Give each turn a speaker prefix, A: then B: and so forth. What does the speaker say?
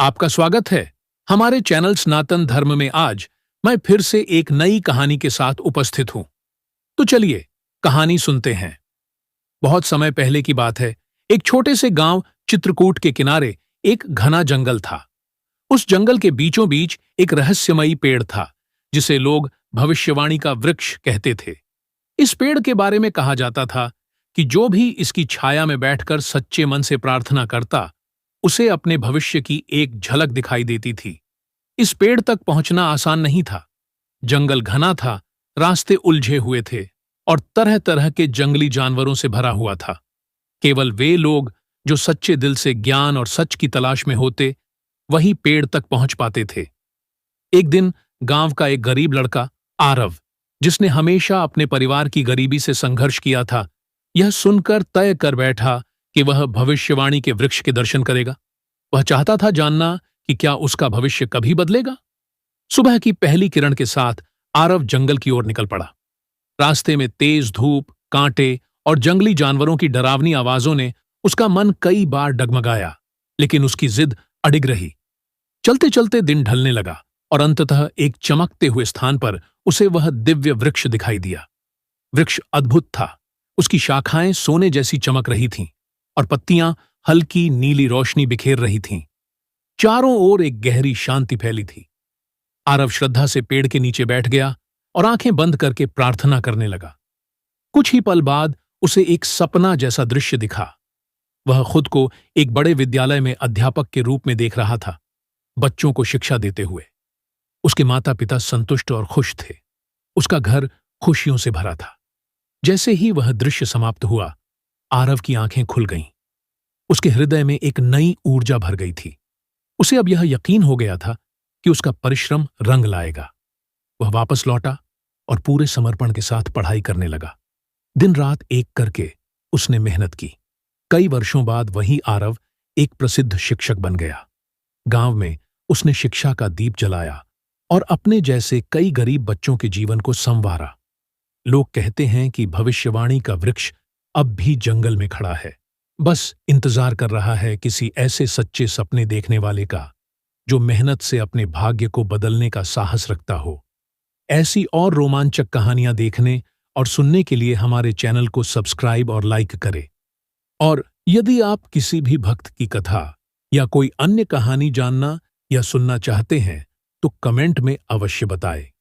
A: आपका स्वागत है हमारे चैनल सनातन धर्म में। आज मैं फिर से एक नई कहानी के साथ उपस्थित हूं। तो चलिए कहानी सुनते हैं। बहुत समय पहले की बात है। एक छोटे से गांव चित्रकूट के किनारे एक घना जंगल था। उस जंगल के बीचों बीच एक रहस्यमयी पेड़ था, जिसे लोग भविष्यवाणी का वृक्ष कहते थे। इस पेड़ के बारे में कहा जाता था कि जो भी इसकी छाया में बैठकर सच्चे मन से प्रार्थना करता, उसे अपने भविष्य की एक झलक दिखाई देती थी। इस पेड़ तक पहुंचना आसान नहीं था। जंगल घना था, रास्ते उलझे हुए थे और तरह तरह के जंगली जानवरों से भरा हुआ था। केवल वे लोग जो सच्चे दिल से ज्ञान और सच की तलाश में होते, वही पेड़ तक पहुंच पाते थे। एक दिन गांव का एक गरीब लड़का आरव, जिसने हमेशा अपने परिवार की गरीबी से संघर्ष किया था, यह सुनकर तय कर बैठा कि वह भविष्यवाणी के वृक्ष के दर्शन करेगा। वह चाहता था जानना कि क्या उसका भविष्य कभी बदलेगा। सुबह की पहली किरण के साथ आरव जंगल की ओर निकल पड़ा। रास्ते में तेज धूप, कांटे और जंगली जानवरों की डरावनी आवाजों ने उसका मन कई बार डगमगाया, लेकिन उसकी जिद अडिग रही। चलते चलते दिन ढलने लगा और अंततः एक चमकते हुए स्थान पर उसे वह दिव्य वृक्ष दिखाई दिया। वृक्ष अद्भुत था। उसकी शाखाएं सोने जैसी चमक रही थीं और पत्तियां हल्की नीली रोशनी बिखेर रही थीं। चारों ओर एक गहरी शांति फैली थी। आरव श्रद्धा से पेड़ के नीचे बैठ गया और आंखें बंद करके प्रार्थना करने लगा। कुछ ही पल बाद उसे एक सपना जैसा दृश्य दिखा। वह खुद को एक बड़े विद्यालय में अध्यापक के रूप में देख रहा था, बच्चों को शिक्षा देते हुए। उसके माता पिता संतुष्ट और खुश थे। उसका घर खुशियों से भरा था। जैसे ही वह दृश्य समाप्त हुआ, आरव की आंखें खुल गईं। उसके हृदय में एक नई ऊर्जा भर गई थी। उसे अब यह यकीन हो गया था कि उसका परिश्रम रंग लाएगा। वह वापस लौटा और पूरे समर्पण के साथ पढ़ाई करने लगा। दिन रात एक करके उसने मेहनत की। कई वर्षों बाद वही आरव एक प्रसिद्ध शिक्षक बन गया। गांव में उसने शिक्षा का दीप जलाया और अपने जैसे कई गरीब बच्चों के जीवन को संवारा। लोग कहते हैं कि भविष्यवाणी का वृक्ष अब भी जंगल में खड़ा है, बस इंतजार कर रहा है किसी ऐसे सच्चे सपने देखने वाले का, जो मेहनत से अपने भाग्य को बदलने का साहस रखता हो। ऐसी और रोमांचक कहानियां देखने और सुनने के लिए हमारे चैनल को सब्सक्राइब और लाइक करें। और यदि आप किसी भी भक्त की कथा या कोई अन्य कहानी जानना या सुनना चाहते हैं, तो कमेंट में अवश्य बताएं।